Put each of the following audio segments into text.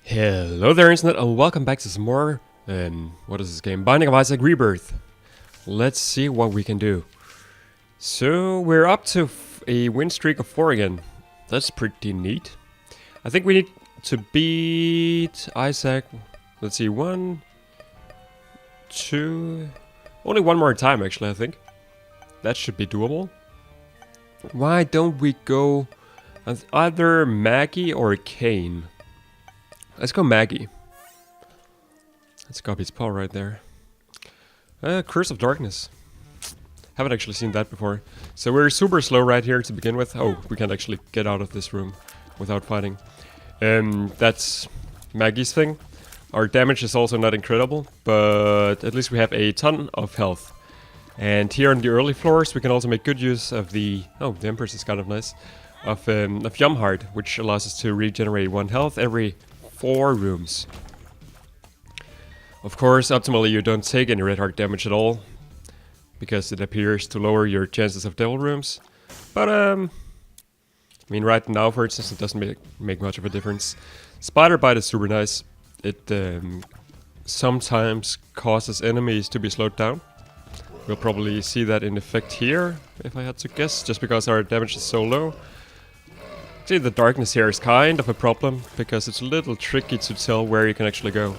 Hello there, Internet, and welcome back to some more, what is this game? Binding of Isaac Rebirth. Let's see what we can do. So, we're up to a win streak of 4 again. That's pretty neat. I think we need to beat Isaac, let's see, 1, 2... Only one more time, actually, I think. That should be doable. Why don't we go with either Maggie or Kane? Let's go Maggie. Let's copy his paw right there. Curse of Darkness. Haven't actually seen that before. So we're super slow right here to begin with. Oh, we can't actually get out of this room without fighting. That's Maggie's thing. Our damage is also not incredible, but at least we have a ton of health. And here on the early floors, we can also make good use of the... Oh, the Empress is kind of nice. Of Yum Heart, which allows us to regenerate 1 health every 4 rooms. Of course, optimally you don't take any red heart damage at all, because it appears to lower your chances of devil rooms. But I mean, right now, for instance, it doesn't make much of a difference. Spider Bite is super nice. It sometimes causes enemies to be slowed down. We'll probably see that in effect here, if I had to guess, just because our damage is so low. See, the darkness here is kind of a problem, because it's a little tricky to tell where you can actually go.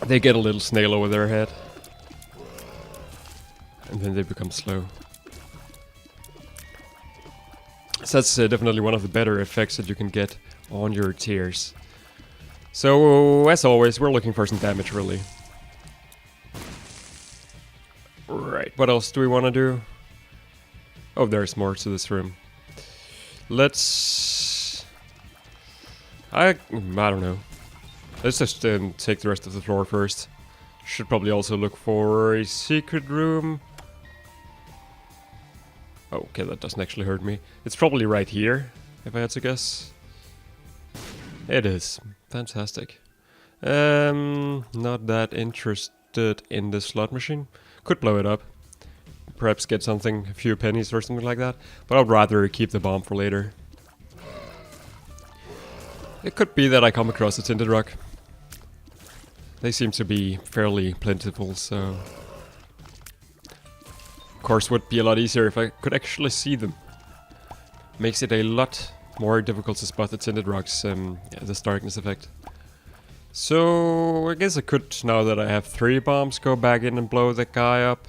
They get a little snail over their head. And then they become slow. So that's definitely one of the better effects that you can get on your tears. So, as always, we're looking for some damage, really. Right, what else do we want to do? Oh, there's more to this room. Let's... I don't know. Let's just take the rest of the floor first. Should probably also look for a secret room. Oh, okay, that doesn't actually hurt me. It's probably right here, if I had to guess. It is. Fantastic. Not that interested in the slot machine. Could blow it up. Perhaps get something, a few pennies or something like that. But I'd rather keep the bomb for later. It could be that I come across a tinted rock. They seem to be fairly plentiful, so... Of course, would be a lot easier if I could actually see them. Makes it a lot more difficult to spot the tinted rocks, this darkness effect. So, I guess I could, now that I have 3 bombs, go back in and blow that guy up.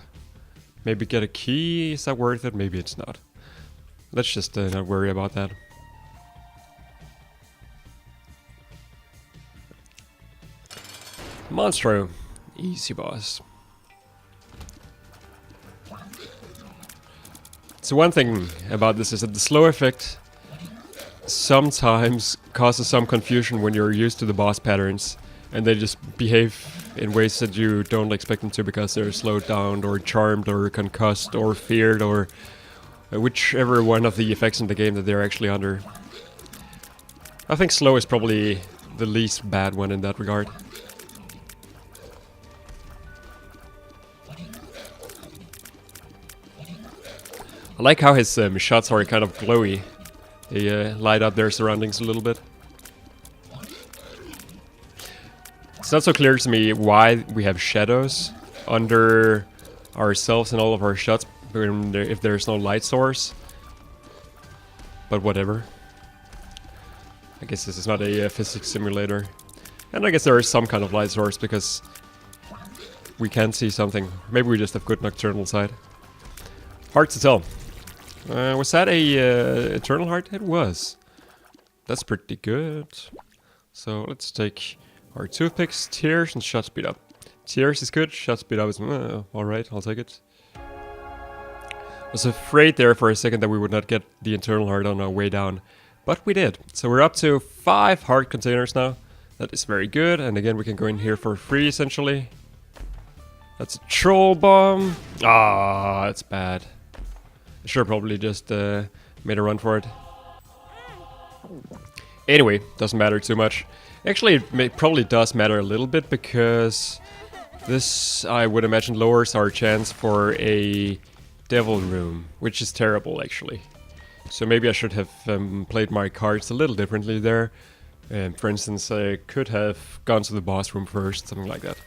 Maybe get a key. Is that worth it? Maybe it's not. Let's just not worry about that. Monstro. Easy boss. So one thing about this is that the slow effect sometimes causes some confusion when you're used to the boss patterns. And they just behave in ways that you don't expect them to, because they're slowed down or charmed or concussed or feared or whichever one of the effects in the game that they're actually under. I think slow is probably the least bad one in that regard. I like how his shots are kind of glowy. They light up their surroundings a little bit. It's not so clear to me why we have shadows under ourselves and all of our shots if there's no light source. But whatever. I guess this is not a physics simulator. And I guess there is some kind of light source because we can see something. Maybe we just have good nocturnal sight. Hard to tell. Was that a Eternal Heart? It was. That's pretty good. So let's take... our toothpicks, tears, and shot speed up. Tears is good, shot speed up is alright, I'll take it. I was afraid there for a second that we would not get the Eternal Heart on our way down. But we did. So we're up to 5 heart containers now. That is very good, and again we can go in here for free essentially. That's a troll bomb. Ah, that's bad. I should have probably just made a run for it. Anyway, doesn't matter too much. Actually, it probably does matter a little bit, because this, I would imagine, lowers our chance for a devil room, which is terrible, actually. So maybe I should have played my cards a little differently there. For instance, I could have gone to the boss room first, something like that.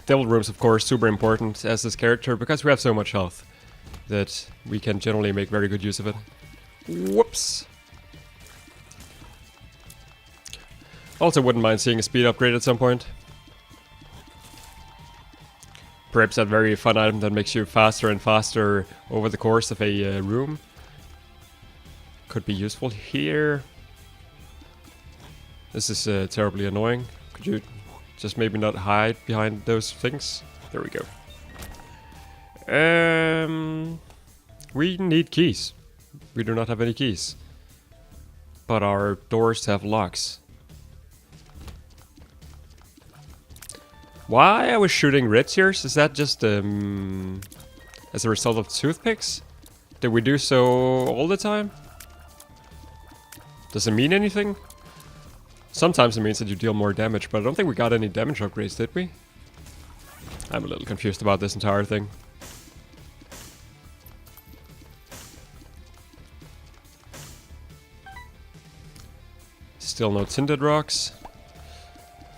Devil rooms, of course, super important as this character, because we have so much health that we can generally make very good use of it. Whoops! Also wouldn't mind seeing a speed upgrade at some point. Perhaps that very fun item that makes you faster and faster over the course of a room. Could be useful here. This is terribly annoying. Could you just maybe not hide behind those things? There we go. We need keys. We do not have any keys. But our doors have locks. Why I was shooting red tears? Is that just as a result of toothpicks? Did we do so all the time? Does it mean anything? Sometimes it means that you deal more damage, but I don't think we got any damage upgrades, did we? I'm a little confused about this entire thing. Still no tinted rocks.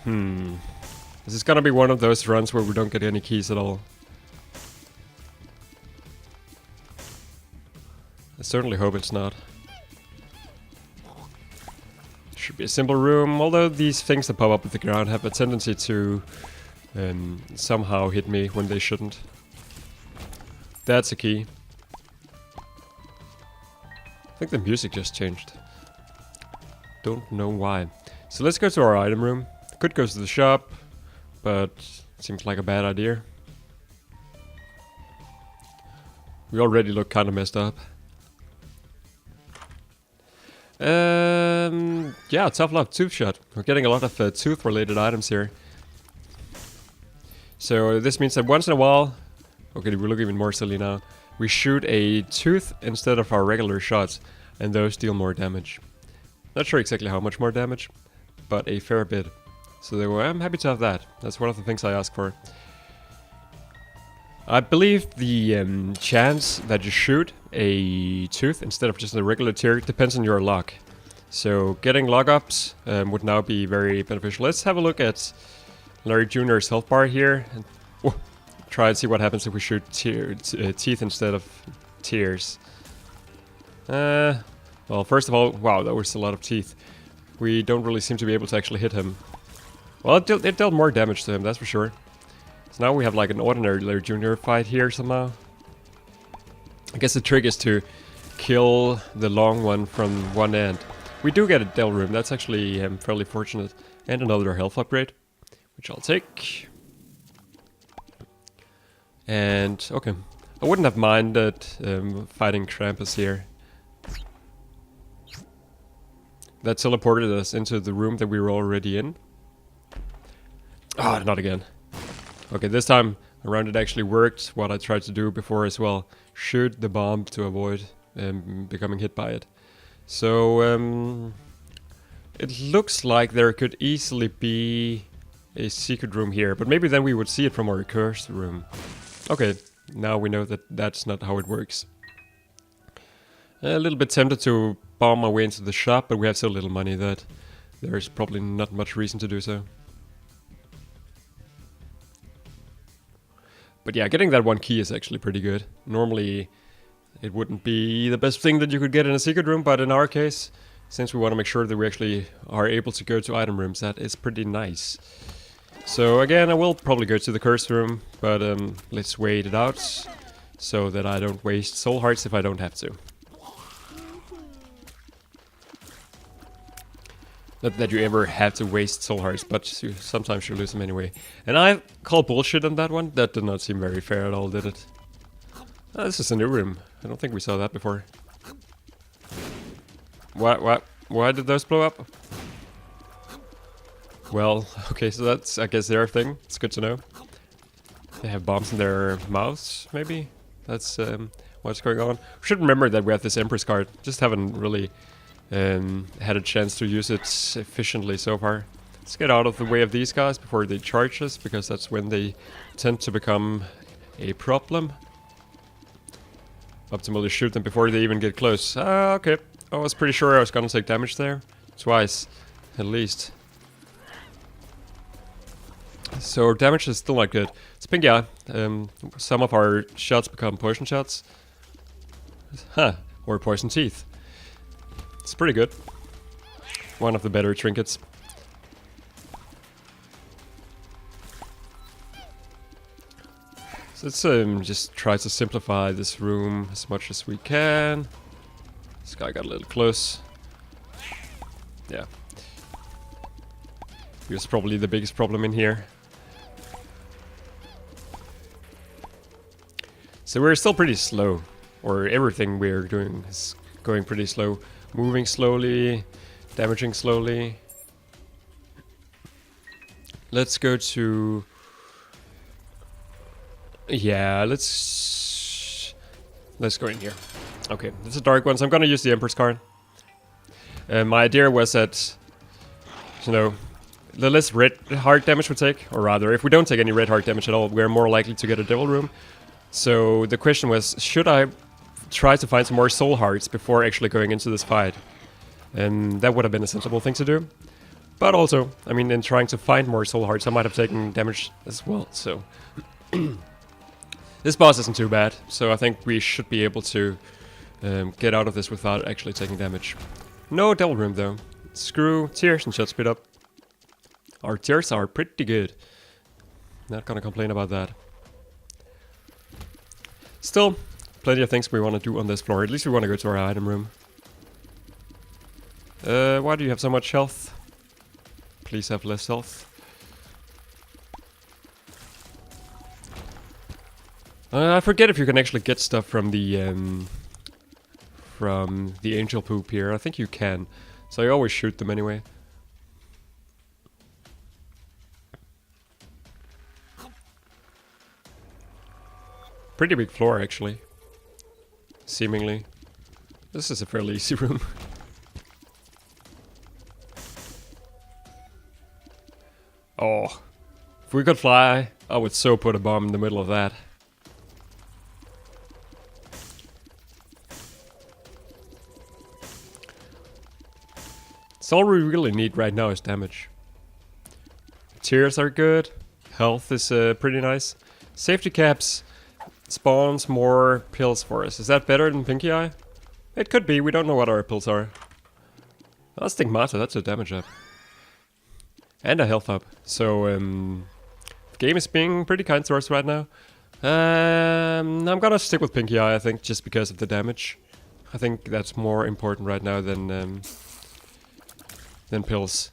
This is gonna be one of those runs where we don't get any keys at all. I certainly hope it's not. Should be a simple room, although these things that pop up at the ground have a tendency to somehow hit me when they shouldn't. That's a key. I think the music just changed. Don't know why. So let's go to our item room. Could go to the shop, but seems like a bad idea. We already look kind of messed up. Yeah, tough luck, tooth shot. We're getting a lot of tooth-related items here. So this means that once in a while, okay, we look even more silly now. We shoot a tooth instead of our regular shots, and those deal more damage. Not sure exactly how much more damage, but a fair bit. So I'm happy to have that. That's one of the things I ask for. I believe the chance that you shoot a tooth instead of just a regular tear depends on your luck. So getting log-ups would now be very beneficial. Let's have a look at Larry Jr.'s health bar here. And, try and see what happens if we shoot teeth instead of tears. Well, first of all, wow, that was a lot of teeth. We don't really seem to be able to actually hit him. Well, it dealt more damage to him, that's for sure. So now we have like an ordinary Larry Jr. fight here somehow. I guess the trick is to kill the long one from one end. We do get a Del room, that's actually fairly fortunate. And another health upgrade, which I'll take. And, okay. I wouldn't have minded fighting Krampus here. That teleported us into the room that we were already in. Ah, not again. Okay, this time around it actually worked, what I tried to do before as well. Shoot the bomb to avoid becoming hit by it. So, it looks like there could easily be a secret room here, but maybe then we would see it from our cursed room. Okay, now we know that that's not how it works. A little bit tempted to bomb my way into the shop, but we have so little money that there's probably not much reason to do so. But yeah, getting that one key is actually pretty good. Normally, it wouldn't be the best thing that you could get in a secret room, but in our case, since we want to make sure that we actually are able to go to item rooms, that is pretty nice. So again, I will probably go to the cursed room, but let's wait it out so that I don't waste soul hearts if I don't have to. Not that you ever have to waste soul hearts, but sometimes you lose them anyway. And I call bullshit on that one. That did not seem very fair at all, did it? Oh, this is a new room. I don't think we saw that before. What? Why did those blow up? Well, okay, so that's, I guess, their thing. It's good to know. They have bombs in their mouths, maybe? That's what's going on. We should remember that we have this Empress card. Just haven't really had a chance to use it efficiently so far. Let's get out of the way of these guys before they charge us, because that's when they tend to become a problem. Optimally shoot them before they even get close. Okay. I was pretty sure I was gonna take damage there. Twice, at least. So our damage is still not good. It's pink, yeah. Some of our shots become poison shots. Huh. Or poison teeth. It's pretty good. One of the better trinkets. So let's just try to simplify this room as much as we can. This guy got a little close. Yeah. He was probably the biggest problem in here. So we're still pretty slow. Or everything we're doing is going pretty slow. Moving slowly, damaging slowly. Let's go to... Yeah, let's go in here. Okay, this is a dark one, so I'm gonna use the Emperor's card. My idea was that, you know, the less red heart damage we take, or rather, if we don't take any red heart damage at all, we're more likely to get a devil room. So the question was, should I try to find some more soul hearts before actually going into this fight? And that would have been a sensible thing to do. But also, I mean, in trying to find more soul hearts, I might have taken damage as well, so... This boss isn't too bad, so I think we should be able to get out of this without actually taking damage. No devil room though. Screw tears and shut speed up. Our tears are pretty good. Not gonna complain about that. Still, plenty of things we want to do on this floor. At least we want to go to our item room. Why do you have so much health? Please have less health. I forget if you can actually get stuff from the angel poop here. I think you can. So I always shoot them anyway. Pretty big floor actually. Seemingly. This is a fairly easy room. Oh. If we could fly, I would so put a bomb in the middle of that. So all we really need right now is damage. Tears are good. Health is pretty nice. Safety caps spawns more pills for us. Is that better than Pinky Eye? It could be. We don't know what our pills are. Oh, Stigmata, that's a damage up. And a health up. So, the game is being pretty kind to us right now. I'm gonna stick with Pinky Eye, I think, just because of the damage. I think that's more important right now than pills.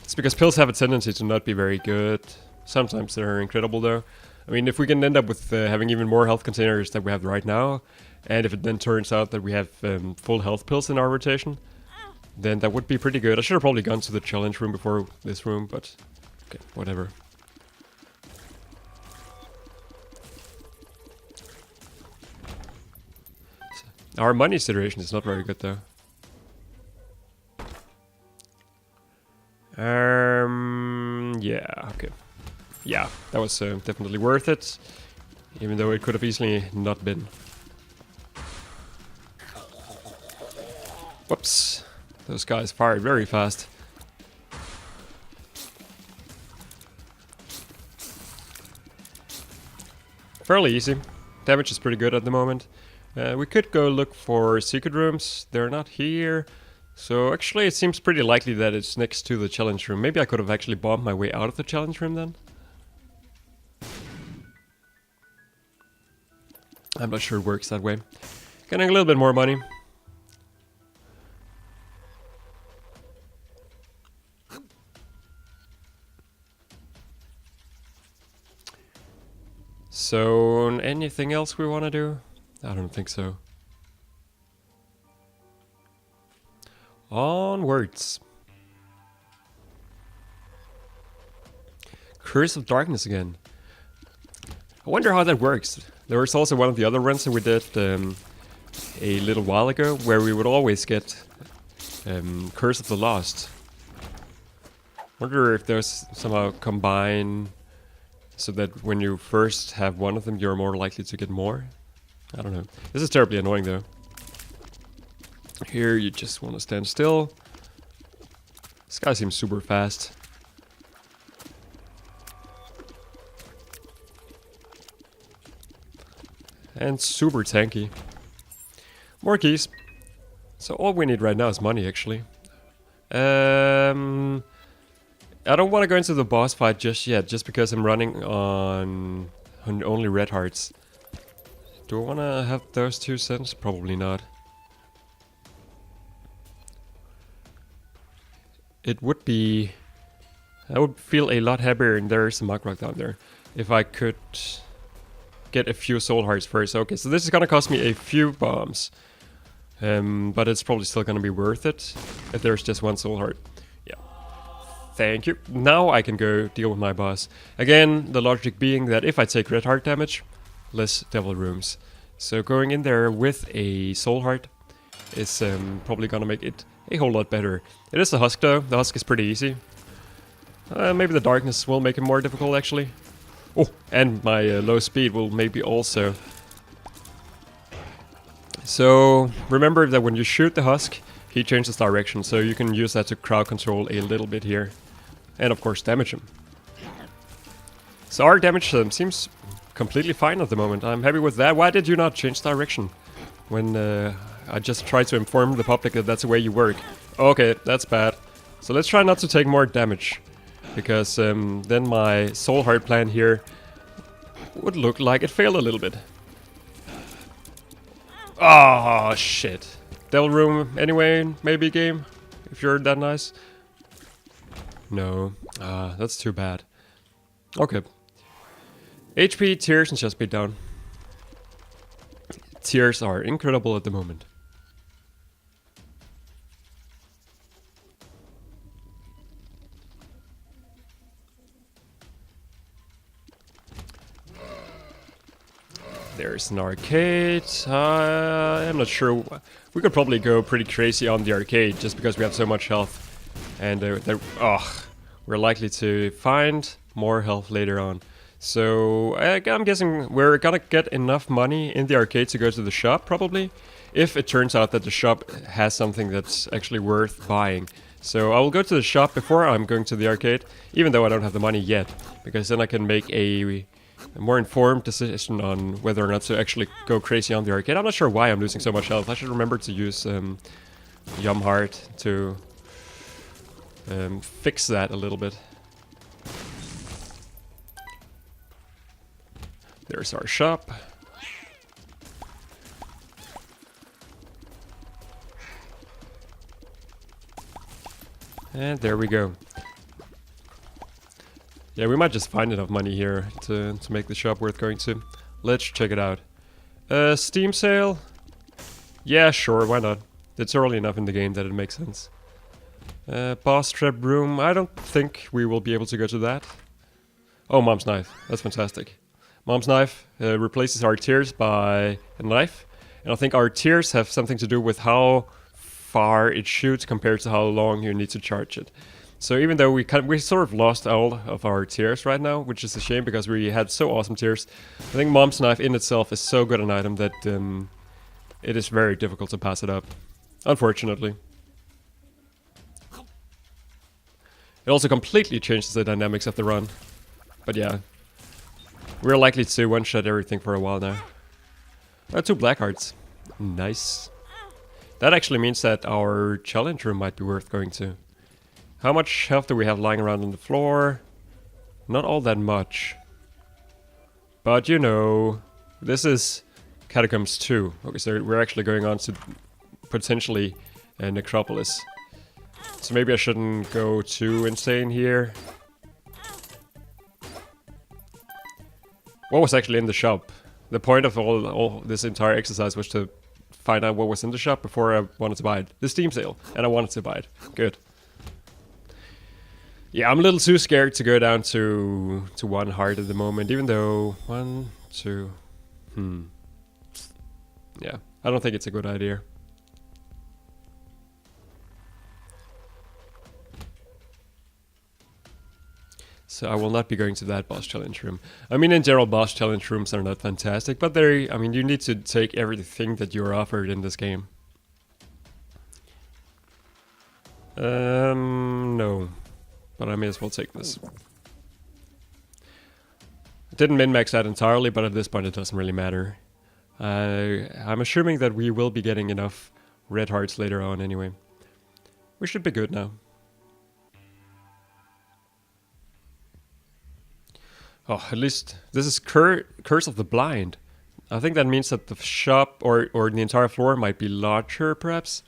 It's because pills have a tendency to not be very good. Sometimes they're incredible though. I mean, if we can end up with having even more health containers than we have right now, and if it then turns out that we have full health pills in our rotation, then that would be pretty good. I should have probably gone to the challenge room before this room, but okay, whatever. Our money situation is not very good though. Yeah, okay. Yeah, that was definitely worth it, even though it could have easily not been. Whoops. Those guys fired very fast. Fairly easy. Damage is pretty good at the moment. We could go look for secret rooms. They're not here. So actually it seems pretty likely that it's next to the challenge room. Maybe I could have actually bombed my way out of the challenge room then. I'm not sure it works that way. Getting a little bit more money. So, anything else we want to do? I don't think so. Onwards. Curse of Darkness again. I wonder how that works. There was also one of the other runs that we did a little while ago, where we would always get Curse of the Lost. Wonder if those somehow combine so that when you first have one of them, you're more likely to get more. I don't know. This is terribly annoying though. Here you just want to stand still. This guy seems super fast. And super tanky. More keys. So all we need right now is money, actually. I don't want to go into the boss fight just yet, just because I'm running on only red hearts. Do I want to have those 2 cents? Probably not. It would be... I would feel a lot happier, and there's a Mug Rock down there, if I could get a few soul hearts first. Okay, so this is gonna cost me a few bombs. But it's probably still gonna be worth it if there's just 1 soul heart. Yeah. Thank you. Now I can go deal with my boss. Again, the logic being that if I take red heart damage, less devil rooms. So going in there with a soul heart is probably gonna make it a whole lot better. It is the husk though. The husk is pretty easy. Maybe the darkness will make it more difficult actually. Oh, and my low speed will maybe also. So remember that when you shoot the husk, he changes direction, so you can use that to crowd control a little bit here. And of course damage him. So our damage seems completely fine at the moment. I'm happy with that. Why did you not change direction? When I just tried to inform the public that that's the way you work. Okay, that's bad. So let's try not to take more damage. Because then my soul heart plan here would look like it failed a little bit. Oh shit. Devil room anyway, maybe game? If you're that nice. No. That's too bad. Okay. HP, tears, and chest beat down. Tears are incredible at the moment. There's an arcade. I'm not sure. We could probably go pretty crazy on the arcade just because we have so much health. And we're likely to find more health later on. So I'm guessing we're gonna get enough money in the arcade to go to the shop probably. If it turns out that the shop has something that's actually worth buying. So I will go to the shop before I'm going to the arcade. Even though I don't have the money yet. Because then I can make a more informed decision on whether or not to actually go crazy on the arcade. I'm not sure why I'm losing so much health. I should remember to use Yum Heart to fix that a little bit. There's our shop. And there we go. Yeah, we might just find enough money here to make the shop worth going to. Let's check it out. Steam sale? Yeah, sure, why not? It's early enough in the game that it makes sense. Boss trap room, I don't think we will be able to go to that. Oh, Mom's knife, that's fantastic. Mom's knife replaces our tears by a knife. And I think our tears have something to do with how far it shoots compared to how long you need to charge it. So even though we sort of lost all of our tears right now, which is a shame because we had so awesome tears, I think Mom's knife in itself is so good an item that it is very difficult to pass it up, unfortunately. It also completely changes the dynamics of the run, but yeah, we're likely to one-shot everything for a while now. 2 black hearts, nice. That actually means that our challenge room might be worth going to. How much health do we have lying around on the floor? Not all that much. But you know, this is Catacombs 2. Okay, so we're actually going on to potentially Necropolis. So maybe I shouldn't go too insane here. What was actually in the shop? The point of all this entire exercise was to find out what was in the shop before I wanted to buy it. The Steam sale, and I wanted to buy it. Good. Yeah, I'm a little too scared to go down to 1 heart at the moment, even though 1, 2... Yeah, I don't think it's a good idea. So I will not be going to that boss challenge room. I mean, in general, boss challenge rooms are not fantastic, but I mean, you need to take everything that you're offered in this game. No. But I may as well take this. Didn't min-max that entirely, but at this point it doesn't really matter. I'm assuming that we will be getting enough red hearts later on anyway. We should be good now. Oh, at least this is Curse of the Blind. I think that means that the shop or the entire floor might be larger, perhaps.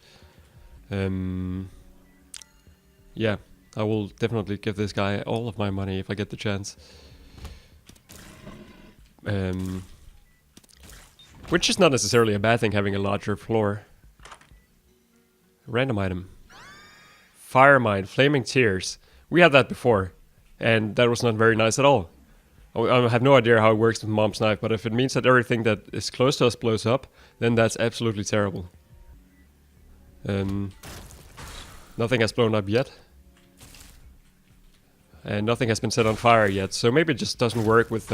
Yeah, I will definitely give this guy all of my money if I get the chance. Which is not necessarily a bad thing, having a larger floor. Random item. Fire Mine, Flaming Tears. We had that before, and that was not very nice at all. I have no idea how it works with Mom's Knife, but if it means that everything that is close to us blows up, then that's absolutely terrible. Nothing has blown up yet. And nothing has been set on fire yet, so maybe it just doesn't work with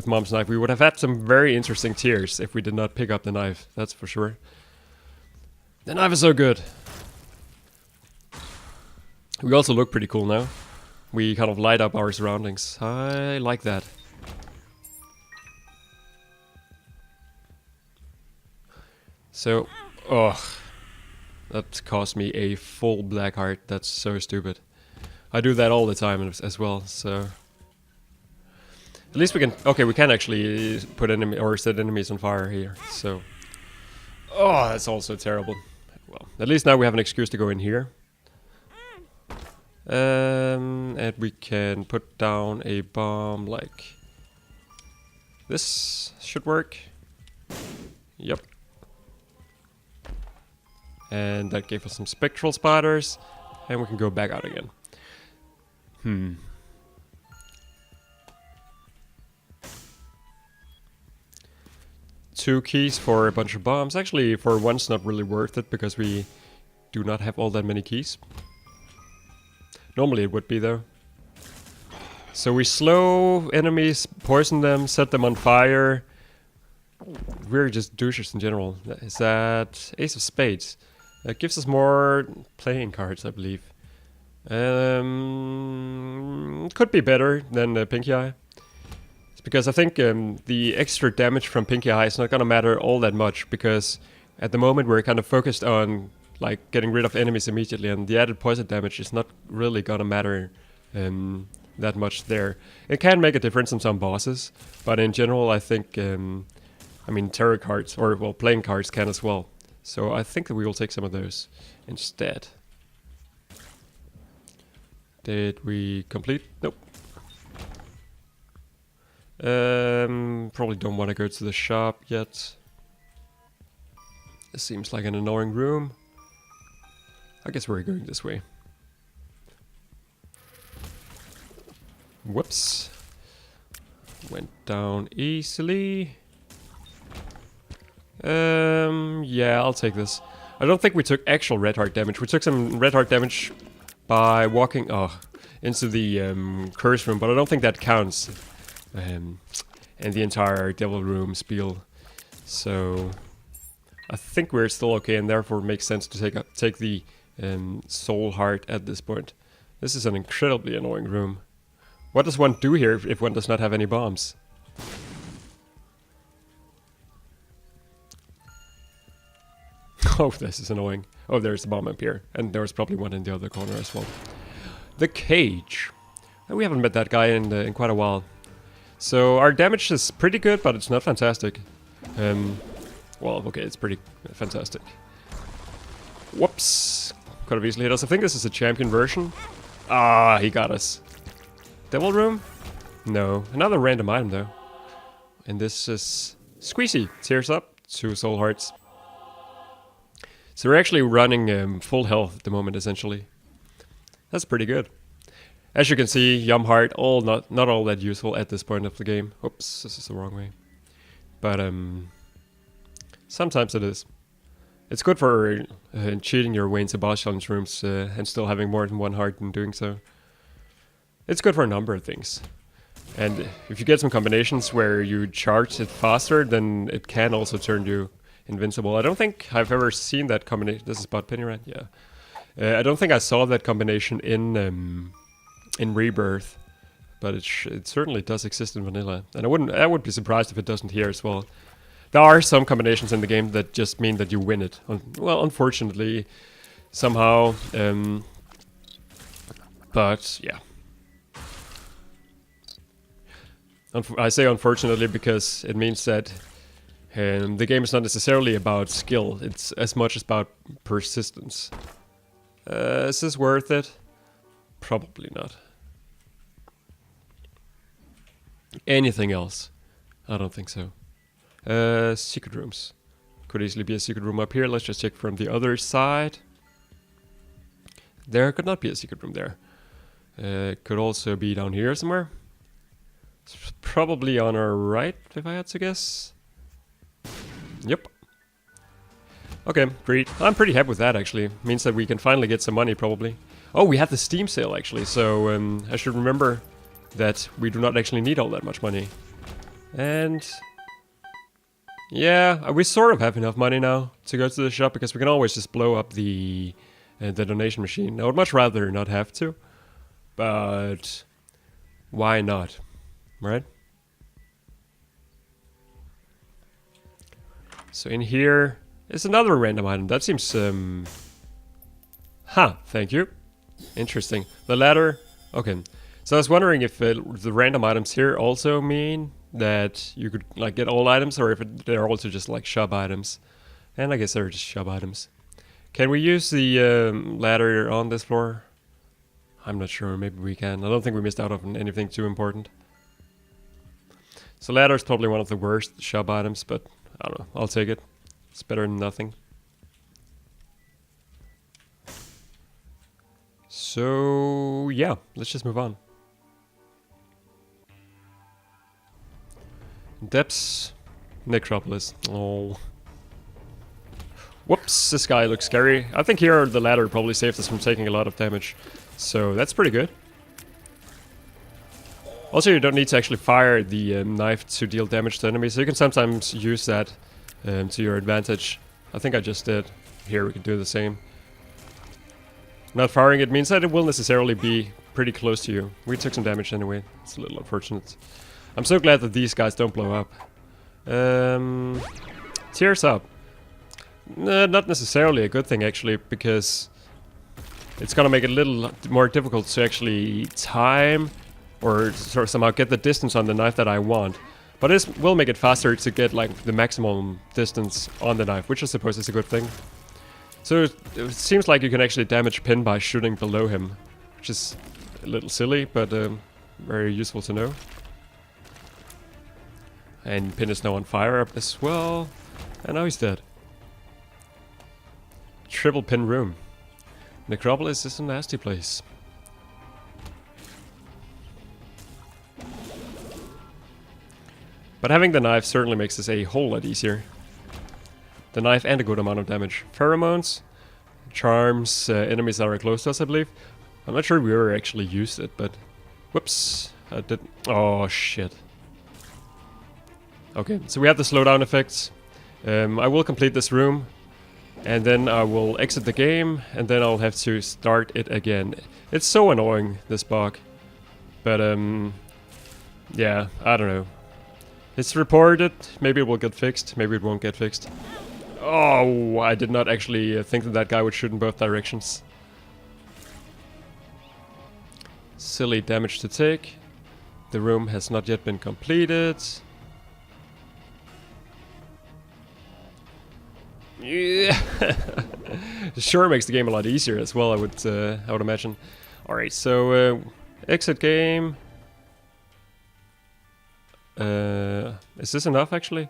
Mom's Knife. We would have had some very interesting tears if we did not pick up the knife, that's for sure. The knife is so good. We also look pretty cool now. We kind of light up our surroundings. I like that. So, that cost me a full black heart. That's so stupid. I do that all the time as well, so... At least we can... Okay, we can actually put set enemies on fire here, so... Oh, that's also terrible. Well, at least now we have an excuse to go in here. And we can put down a bomb like... This should work. Yep. And that gave us some spectral spiders. And we can go back out again. 2 keys for a bunch of bombs. Actually, for once, not really worth it, because we do not have all that many keys. Normally it would be, though. So we slow enemies, poison them, set them on fire. We're just douches in general. Is that Ace of Spades? That gives us more playing cards, I believe. Could be better than Pinky Eye. It's because I think the extra damage from Pinky Eye is not gonna matter all that much, because at the moment we're kind of focused on like getting rid of enemies immediately, and the added poison damage is not really gonna matter that much there. It can make a difference in some bosses, but in general I think, I mean, tarot cards, or well, playing cards can as well. So I think that we will take some of those instead. Did we complete? Nope. Probably don't want to go to the shop yet. This seems like an annoying room. I guess we're going this way. Whoops. Went down easily. Yeah, I'll take this. I don't think we took actual red heart damage. We took some red heart damage by walking into the curse room, but I don't think that counts. And the entire devil room spiel. So I think we're still okay, and therefore it makes sense to take the soul heart at this point. This is an incredibly annoying room. What does one do here if one does not have any bombs? Oh, this is annoying. Oh, there's a bomb up here. And there's probably one in the other corner as well. The cage. We haven't met that guy in quite a while. So our damage is pretty good, but it's not fantastic. Well, okay, it's pretty fantastic. Whoops. Could have easily hit us. I think this is a champion version. Ah, he got us. Devil room? No. Another random item, though. And this is Squeezy. Tears up. 2 soul hearts. So we're actually running full health at the moment, essentially. That's pretty good. As you can see, Yum Heart, not all that useful at this point of the game. Oops, this is the wrong way. But sometimes it is. It's good for cheating your way into boss challenge rooms and still having more than 1 heart in doing so. It's good for a number of things. And if you get some combinations where you charge it faster, then it can also turn you invincible. I don't think I've ever seen that combination. This is Bot Penny, right? Yeah. I don't think I saw that combination in Rebirth, but it certainly does exist in vanilla, and I would be surprised if it doesn't here as well. There are some combinations in the game that just mean that you win it. Well, unfortunately, somehow, but yeah. I say unfortunately because it means that the game is not necessarily about skill. It's as much about persistence. Is this worth it? Probably not. Anything else? I don't think so. Secret rooms. Could easily be a secret room up here. Let's just check from the other side. There could not be a secret room there. Could also be down here somewhere. It's probably on our right, if I had to guess. Yep. Okay, great. I'm pretty happy with that, actually. Means that we can finally get some money, probably. Oh, we have the Steam sale, actually, so I should remember that we do not actually need all that much money. And yeah, we sort of have enough money now to go to the shop, because we can always just blow up the donation machine. I would much rather not have to, but why not, right? So in here is another random item. That seems thank you. Interesting. The ladder. Okay. So I was wondering if the random items here also mean that you could like get all items, or if they're also just like shop items. And I guess they're just shop items. Can we use the ladder on this floor? I'm not sure. Maybe we can. I don't think we missed out on anything too important. So ladder is probably one of the worst shop items, but I don't know. I'll take it. It's better than nothing. So yeah, let's just move on. Depths, Necropolis. Oh. Whoops, this guy looks scary. I think here the ladder probably saved us from taking a lot of damage. So that's pretty good. Also, you don't need to actually fire the knife to deal damage to enemies. So you can sometimes use that to your advantage. I think I just did. Here we can do the same. Not firing it means that it will necessarily be pretty close to you. We took some damage anyway. It's a little unfortunate. I'm so glad that these guys don't blow up. Tears up. Not necessarily a good thing, actually, because it's gonna make it a little more difficult to actually time or sort of somehow get the distance on the knife that I want. But it will make it faster to get like the maximum distance on the knife, which I suppose is a good thing. So it seems like you can actually damage Pin by shooting below him, which is a little silly, but very useful to know. And Pin is now on fire as well, and now he's dead. Triple Pin room. Necropolis is a nasty place. But having the knife certainly makes this a whole lot easier. The knife and a good amount of damage. Pheromones, charms, enemies that are close to us, I believe. I'm not sure we ever actually used it, but whoops, I did. Oh shit. Okay, so we have the slowdown effects. I will complete this room, and then I will exit the game, and then I'll have to start it again. It's so annoying, this bug. But yeah, I don't know. It's reported. Maybe it will get fixed. Maybe it won't get fixed. Oh, I did not actually think that that guy would shoot in both directions. Silly damage to take. The room has not yet been completed. Yeah, sure makes the game a lot easier as well. I would imagine. All right, so exit game. Is this enough actually?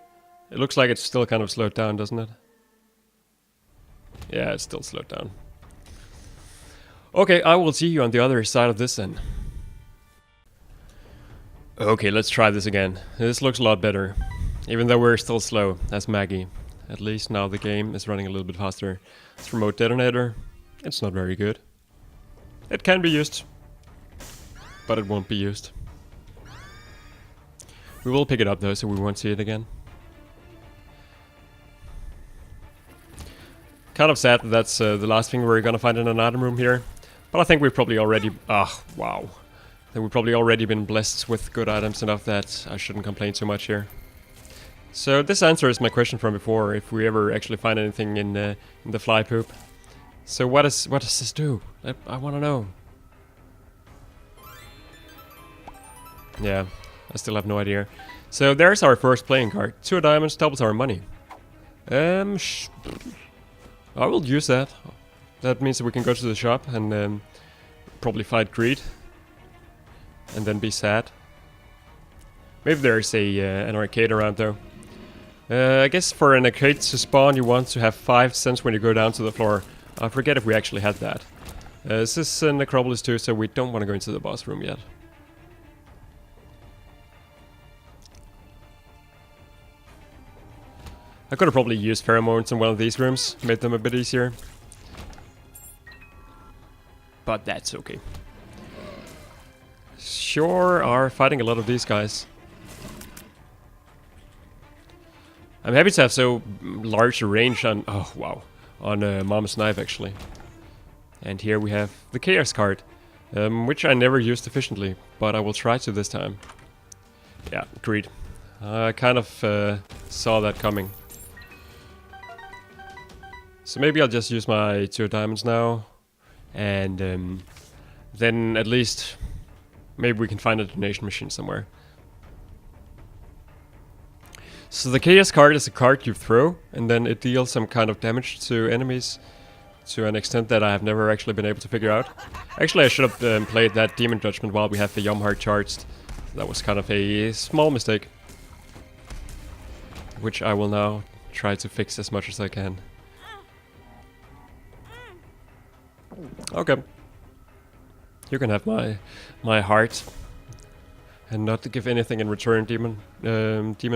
It looks like it's still kind of slowed down, doesn't it? Yeah, it's still slowed down. Okay, I will see you on the other side of this then. Okay, let's try this again. This looks a lot better, even though we're still slow as Maggie. At least now the game is running a little bit faster. It's remote detonator. It's not very good. It can be used, but it won't be used. We will pick it up though, so we won't see it again. Kind of sad that that's the last thing we're gonna find in an item room here. But I think we've probably already... wow. I think we've probably already been blessed with good items enough that I shouldn't complain too much here. So this answers my question from before, if we ever actually find anything in the fly poop. So what does this do? I want to know. Yeah, I still have no idea. So there's our first playing card. 2 diamonds doubles our money. I will use that. That means that we can go to the shop and probably fight greed. And then be sad. Maybe there's an arcade around though. I guess for an arcade to spawn you want to have 5 cents when you go down to the floor. I forget if we actually had that. This is Necropolis 2, so we don't want to go into the boss room yet. I could have probably used pheromones in one of these rooms, made them a bit easier. But that's okay. Sure are fighting a lot of these guys. I'm happy to have so large a range on... oh, wow. On Mom's Knife, actually. And here we have the Chaos card, which I never used efficiently, but I will try to this time. Yeah, greed. I kind of saw that coming. So maybe I'll just use my 2 diamonds now, and then at least maybe we can find a donation machine somewhere. So the Chaos card is a card you throw, and then it deals some kind of damage to enemies to an extent that I have never actually been able to figure out. Actually, I should have played that Demon Judgment while we have the Yum Heart charged. That was kind of a small mistake, which I will now try to fix as much as I can. Okay. You can have my heart, and not to give anything in return, Demon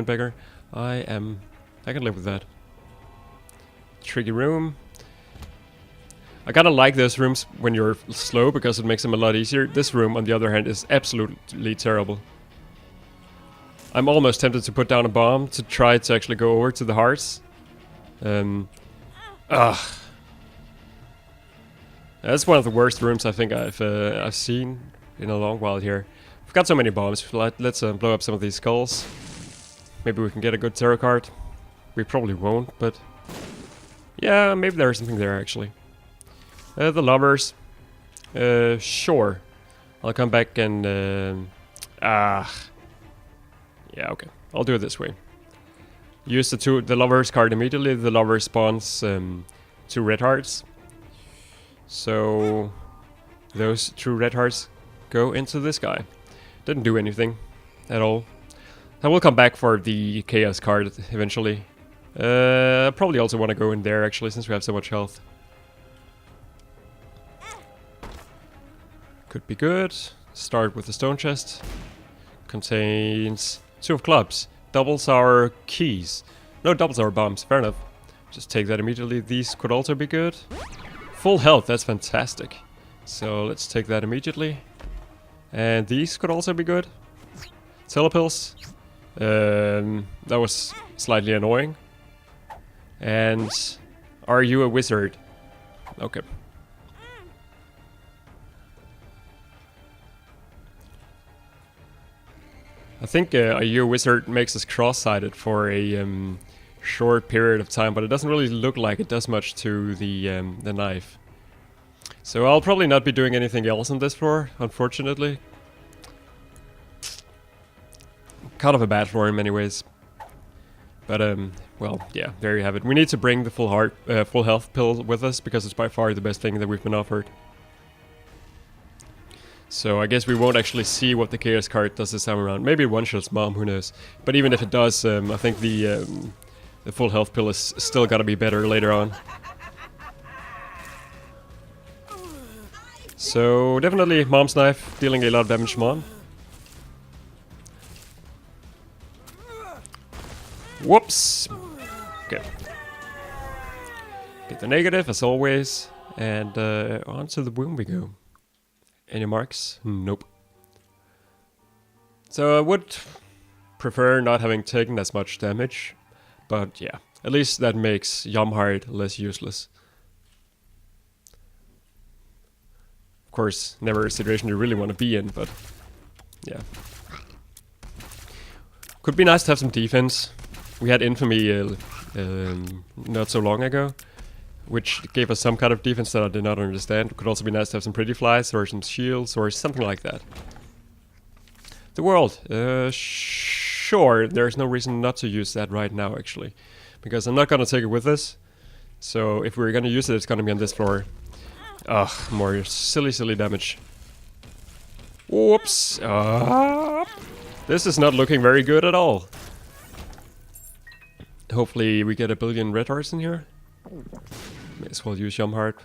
Beggar. I can live with that. Tricky room. I kinda like those rooms when you're slow because it makes them a lot easier. This room, on the other hand, is absolutely terrible. I'm almost tempted to put down a bomb to try to actually go over to the hearts. That's one of the worst rooms I think I've seen in a long while here. We've got so many bombs. Let's blow up some of these skulls. Maybe we can get a good tarot card. We probably won't, but yeah, maybe there's something there actually. The lovers. Sure. I'll come back and yeah, okay. I'll do it this way. Use the lovers card immediately. The lover spawns 2 red hearts. So those 2 red hearts go into this guy. Didn't do anything at all. I will come back for the Chaos card eventually. Probably also want to go in there actually, since we have so much health. Could be good. Start with the stone chest. Contains 2 of clubs. Doubles our keys. No, doubles our bombs. Fair enough. Just take that immediately. These could also be good. Full health, that's fantastic. So let's take that immediately. And these could also be good. Telepills. That was slightly annoying. And are you a wizard? Okay. I think Are You a Wizard makes us cross-sided for a short period of time, but it doesn't really look like it does much to the knife. So I'll probably not be doing anything else on this floor, unfortunately. Kind of a bad floor in many ways. But well, yeah, there you have it. We need to bring the full health pill with us because it's by far the best thing that we've been offered. So I guess we won't actually see what the Chaos card does this time around. Maybe it one-shots Mom, who knows. But even if it does, I think the full health pill is still gotta be better later on. So definitely Mom's Knife dealing a lot of damage to Mom. Whoops! Okay. Get the negative as always. And onto the boom we go. Any marks? Nope. So I would prefer not having taken as much damage, but yeah, at least that makes Yum Heart less useless. course, never a situation you really want to be in, but yeah. Could be nice to have some defense. We had Infamy not so long ago, which gave us some kind of defense that I did not understand. It could also be nice to have some pretty flies or some shields or something like that. The world. Sure, there's no reason not to use that right now, actually. Because I'm not going to take it with us. So if we're going to use it, it's going to be on this floor. Ugh, more silly damage. Whoops. This is not looking very good at all. Hopefully we get a billion red hearts in here. May as well use Jump Heart.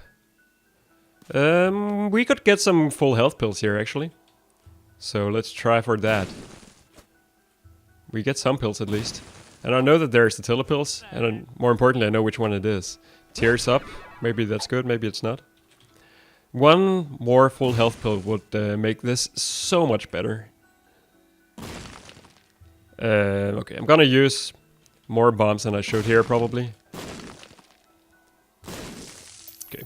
We could get some full health pills here, actually. So let's try for that. We get some pills at least. And I know that there's the Tiller pills. And more importantly, I know which one it is. Tears up. Maybe that's good, maybe it's not. One more full health pill would make this so much better. Okay, I'm gonna use more bombs than I should here, probably. Okay.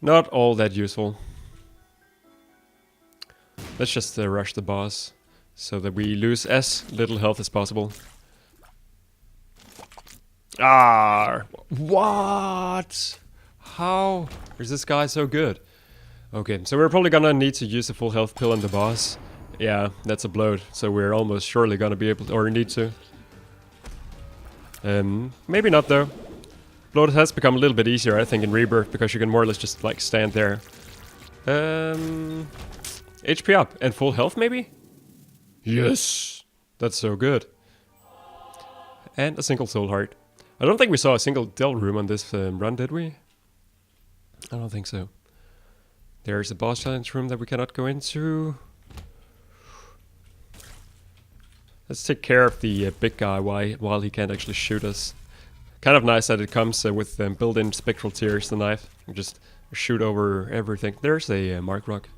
Not all that useful. Let's just rush the boss, so that we lose as little health as possible. Ah! What? How is this guy so good? Okay, so we're probably gonna need to use a full health pill on the boss. Yeah, that's a bloat, so we're almost surely gonna be able to, or need to. Maybe not though. Bloat has become a little bit easier, I think, in Rebirth, because you can more or less just, like, stand there. HP up, and full health, maybe? Yes! That's so good. And a single soul heart. I don't think we saw a single Del room on this run, did we? I don't think so. There's a boss challenge room that we cannot go into. Let's take care of the big guy while he can't actually shoot us. Kind of nice that it comes with built-in spectral tears, the knife. You just shoot over everything. There's a mark rock.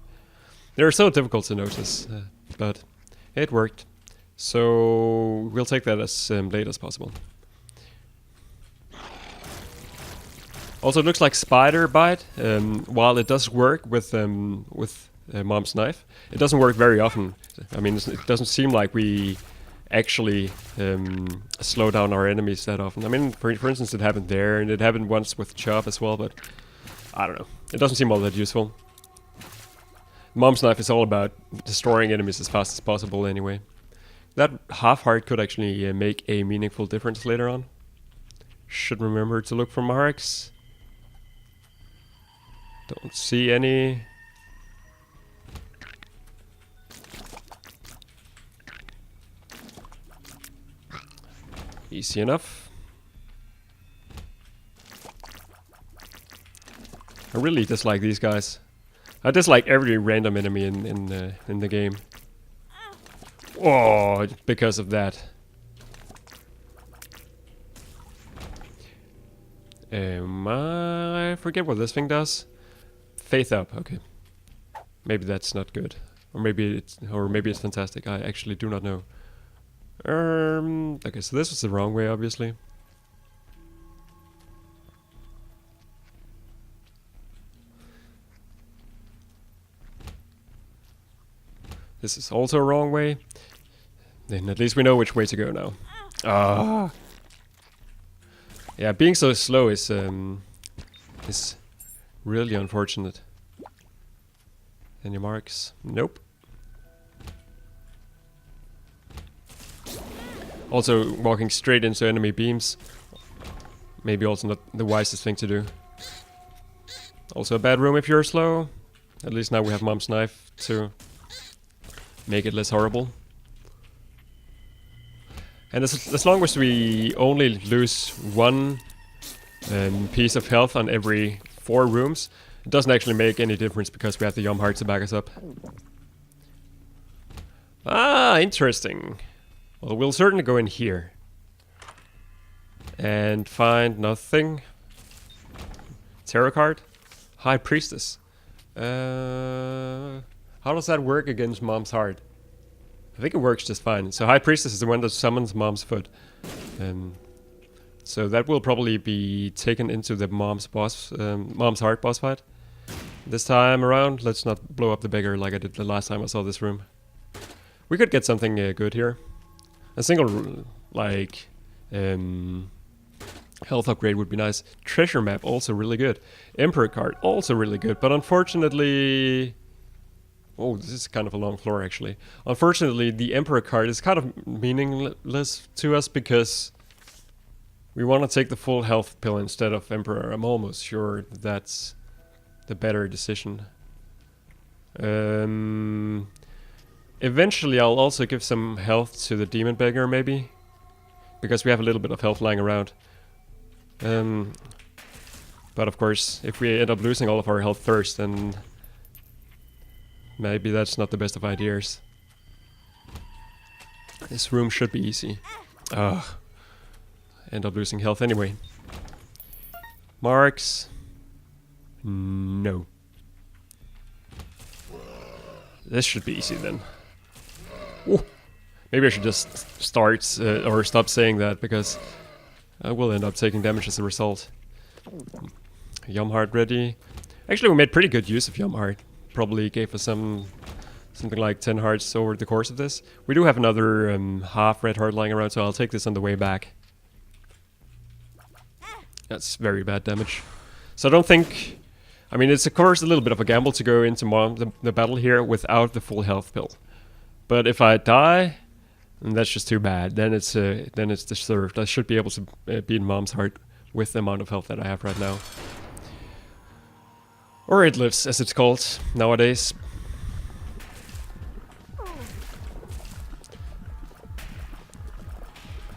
They're so difficult to notice, but it worked. So we'll take that as late as possible. Also, it looks like spider bite. While it does work with Mom's knife, it doesn't work very often. I mean, it doesn't seem like we actually slow down our enemies that often. I mean, for instance, it happened there, and it happened once with Chop as well, but I don't know. It doesn't seem all that useful. Mom's knife is all about destroying enemies as fast as possible anyway. That half heart could actually make a meaningful difference later on. Should remember to look for marks. Don't see any. Easy enough. I really dislike these guys. I dislike every random enemy in the game. Oh, because of that. I forget what this thing does. Faith up. Okay. Maybe that's not good, or maybe it's fantastic. I actually do not know. Okay, so this was the wrong way, obviously. This is also a wrong way. Then at least we know which way to go now. Ah. Yeah, being so slow is really unfortunate. Any marks? Nope. Also, walking straight into enemy beams, maybe also not the wisest thing to do. Also a bad room if you're slow. At least now we have Mom's knife to make it less horrible. And as long as we only lose one piece of health on every 4 rooms, it doesn't actually make any difference because we have the Yum Heart to back us up. Ah, interesting. Well, we'll certainly go in here. And find nothing. Tarot card. High Priestess. How does that work against Mom's heart? I think it works just fine. So High Priestess is the one that summons Mom's foot. So that will probably be taken into the Mom's heart boss fight. This time around, let's not blow up the beggar like I did the last time I saw this room. We could get something good here. A single, like, health upgrade would be nice. Treasure map, also really good. Emperor card, also really good. But unfortunately... Oh, this is kind of a long floor, actually. Unfortunately, the Emperor card is kind of meaningless to us because we want to take the full health pill instead of Emperor. I'm almost sure that's the better decision. Eventually, I'll also give some health to the Demon Beggar, maybe. Because we have a little bit of health lying around. But of course, if we end up losing all of our health first, then maybe that's not the best of ideas. This room should be easy. End up losing health anyway. Marks. No. This should be easy then. Ooh. Maybe I should just start or stop saying that, because I will end up taking damage as a result. Yum Heart ready. Actually, we made pretty good use of Yum Heart. Probably gave us something like 10 hearts over the course of this. We do have another half red heart lying around, so I'll take this on the way back. That's very bad damage. So I don't think... I mean, it's of course a little bit of a gamble to go into the battle here without the full health pill. But if I die, then that's just too bad. Then it's deserved. I should be able to beat Mom's heart with the amount of health that I have right now. Or it lives, as it's called nowadays.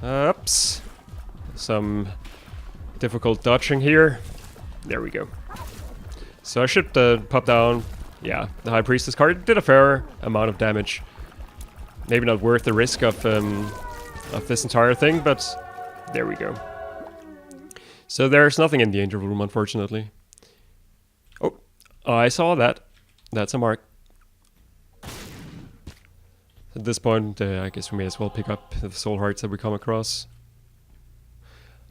Oops. Some difficult dodging here. There we go. So I should pop down. Yeah, the High Priestess card did a fair amount of damage. Maybe not worth the risk of this entire thing, but there we go. So there's nothing in the Angel Room, unfortunately. Oh, I saw that. That's a mark. At this point, I guess we may as well pick up the soul hearts that we come across.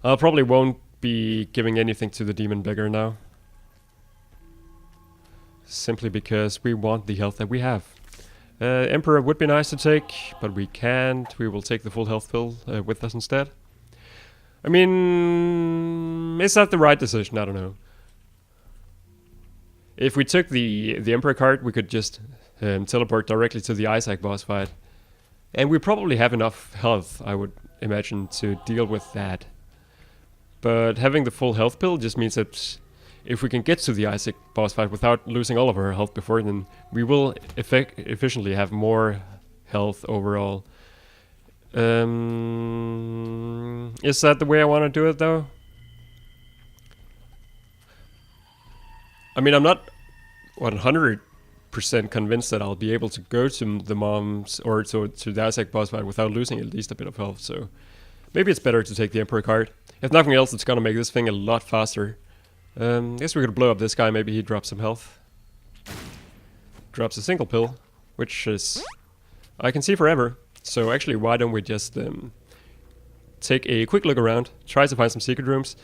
I probably won't be giving anything to the Demon Beggar now. Simply because we want the health that we have. Emperor would be nice to take, but we can't. We will take the full health pill with us instead. I mean, is that the right decision? I don't know. If we took the Emperor card, we could just teleport directly to the Isaac boss fight. And we probably have enough health, I would imagine, to deal with that. But having the full health pill just means that if we can get to the Isaac boss fight without losing all of our health before, then we will efficiently have more health overall. Is that the way I want to do it, though? I mean, I'm not 100% convinced that I'll be able to go to the Mom's or to the Isaac boss fight without losing at least a bit of health, so maybe it's better to take the Emperor card. If nothing else, it's gonna make this thing a lot faster. Guess we could blow up this guy, maybe he drops some health. Drops a single pill, which is... I can see forever. So actually, why don't we just take a quick look around, try to find some secret rooms.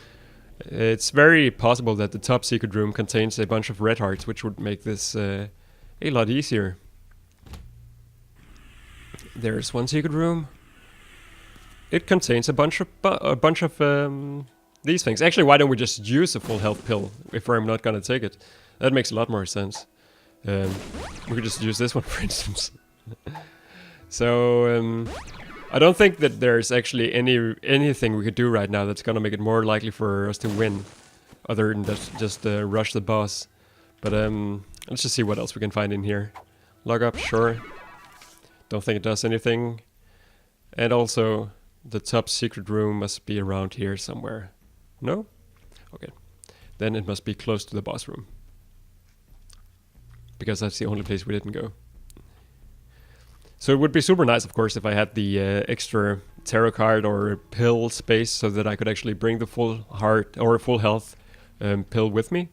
It's very possible that the top secret room contains a bunch of red hearts, which would make this a lot easier. There's one secret room. It contains a bunch of these things. Actually, why don't we just use a full health pill if I'm not gonna take it? That makes a lot more sense. We could just use this one, for instance. So, I don't think that there's actually anything we could do right now that's gonna make it more likely for us to win, other than just rush the boss. But let's just see what else we can find in here. Log up, sure. Don't think it does anything. And also, the top secret room must be around here somewhere. No? Okay. Then it must be close to the boss room. Because that's the only place we didn't go. So it would be super nice, of course, if I had the extra tarot card or pill space so that I could actually bring the full heart or full health pill with me.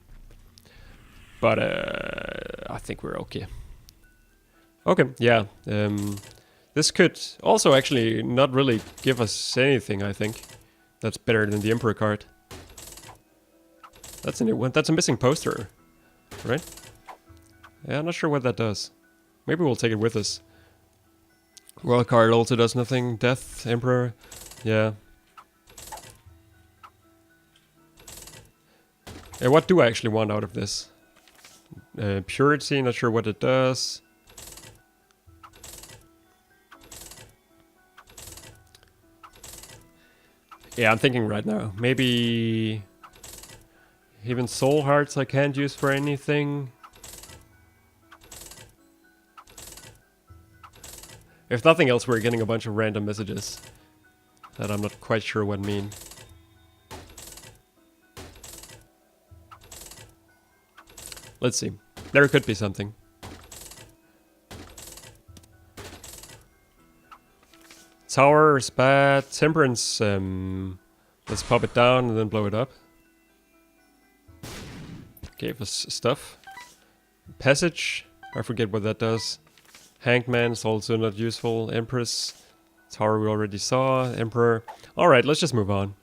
But I think we're okay. Okay, yeah. This could also actually not really give us anything, I think. That's better than the Emperor card. That's a new one. That's a missing poster, right? Yeah, I'm not sure what that does. Maybe we'll take it with us. Wild card also does nothing. Death, Emperor. Yeah. Yeah, what do I actually want out of this? Purity, not sure what it does. Yeah, I'm thinking right now. Maybe even soul hearts I can't use for anything. If nothing else, we're getting a bunch of random messages that I'm not quite sure what mean. Let's see. There could be something. Tower is bad. Temperance, let's pop it down and then blow it up. Gave us stuff. Passage, I forget what that does. Hanged Man is also not useful. Empress, Tower we already saw. Emperor. Alright, let's just move on.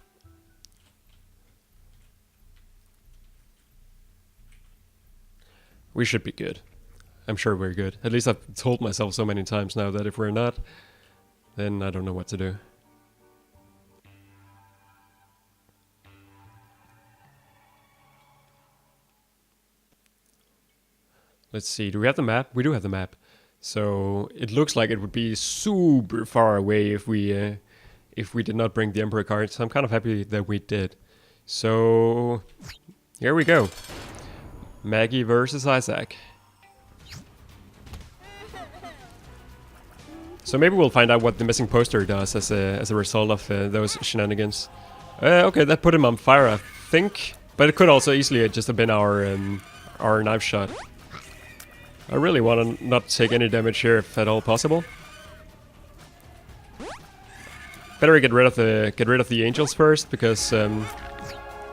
We should be good. I'm sure we're good. At least I've told myself so many times now that if we're not, then I don't know what to do. Let's see, do we have the map? We do have the map. So it looks like it would be super far away if we did not bring the Emperor card. So I'm kind of happy that we did. So here we go. Maggie versus Isaac. So maybe we'll find out what the missing poster does as a result of those shenanigans. Okay, that put him on fire, I think. But it could also easily just have been our knife shot. I really want to not take any damage here if at all possible. Better get rid of the angels first, because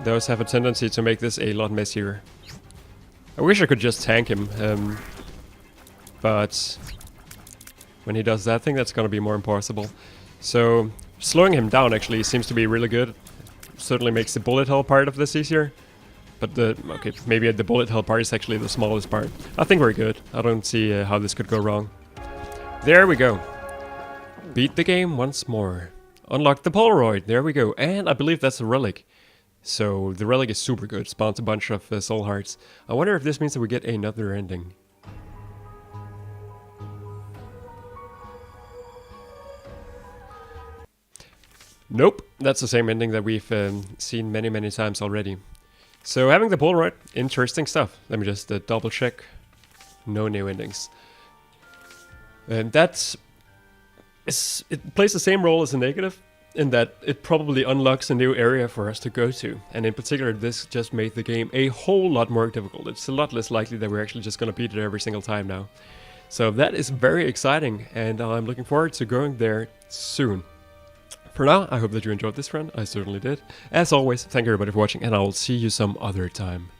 those have a tendency to make this a lot messier. I wish I could just tank him, but when he does that thing, that's gonna be more impossible. So slowing him down actually seems to be really good. Certainly makes the bullet hell part of this easier. But okay, maybe the bullet hell part is actually the smallest part. I think we're good. I don't see how this could go wrong. There we go. Beat the game once more. Unlock the Polaroid. There we go. And I believe that's a relic. So the relic is super good. Spawns a bunch of soul hearts. I wonder if this means that we get another ending. Nope. That's the same ending that we've seen many times already. So having the Polaroid, interesting stuff. Let me just double check. No new endings. And it plays the same role as a negative, in that it probably unlocks a new area for us to go to. And in particular, this just made the game a whole lot more difficult. It's a lot less likely that we're actually just going to beat it every single time now. So that is very exciting, and I'm looking forward to going there soon. For now, I hope that you enjoyed this run. I certainly did. As always, thank you everybody for watching, and I will see you some other time.